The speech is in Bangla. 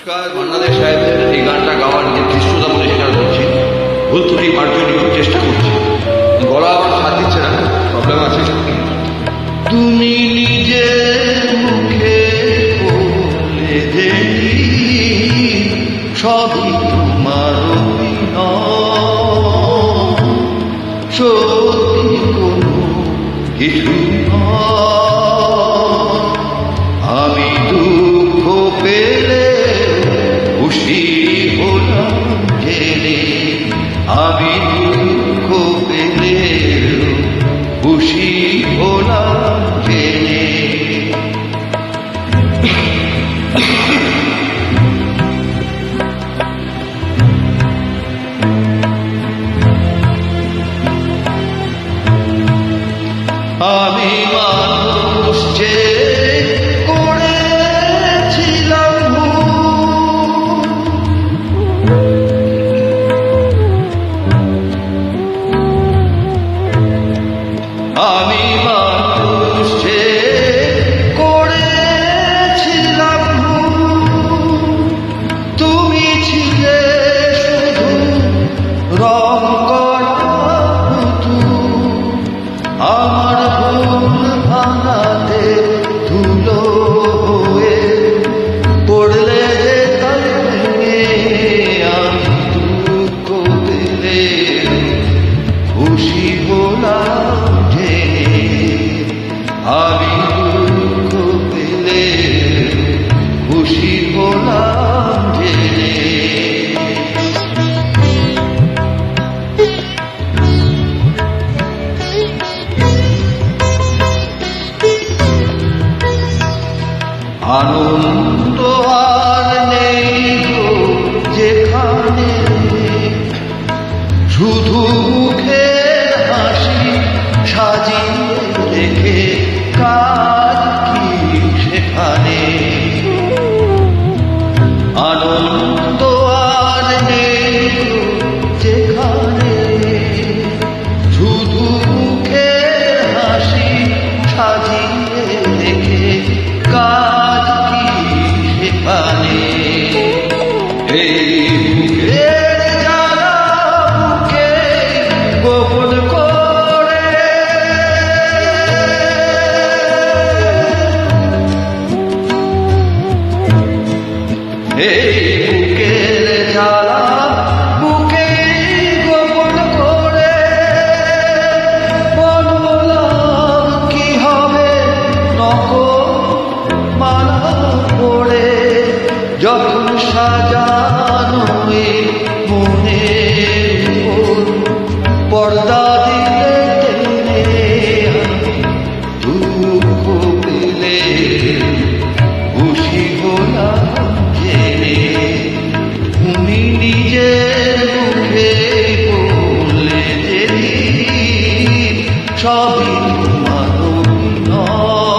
বাংলাদেশ সাহেবের এই গানটা গাওয়ার যে দৃশ্যতা বলে স্বীকার করছি, ভুল ত্রুটি মার্জন চেষ্টা করছি, গলা আবার সাথ দিচ্ছে না, প্রবলেম আছে। তুমি নিজে মুখে বলে দেনি সবই তোমার সত্যি কোনো কিছু আমি দুঃখ পেলে খুশি হলাম জেনে, আমি দুঃখ পেলে খুশি হলাম জেনে। আমি মানুষ যে করেছিলাম আমি মানুষ যে করেছিলাম তুমি ছিলে শুধু রং করা আমার ভুল ভাঙাতে ধুলো হয়ে পড়লে তার ভেঙে আমি দুঃখ পেলে খুশি হলাম জেনে, আমি দুঃখ পেলে খুশি হলাম জেনে। আনন্দ আর নেই গো যেখানে শুধু মুখে হাসি সাজিয়ে রেখে কাজ কি সেখানে। আনন্দ আর নেই গো যেখানে শুধু মুখে হাসি সাজিয়ে রেখে কাজ কি সেখানে। এই বুকের জ্বালা বুকে গোপন করে এই বুকের জ্বালা বুকে গোপন করে বললাম কি হবে নকল মালা পড়ে যখন সাজানো মনে পর্দা দিলে টেনে দুঃখ পেলে খুশি হলাম জেনে। তুমি নিজের মুখে বললে যেদিন সবই তোমার অভিনয়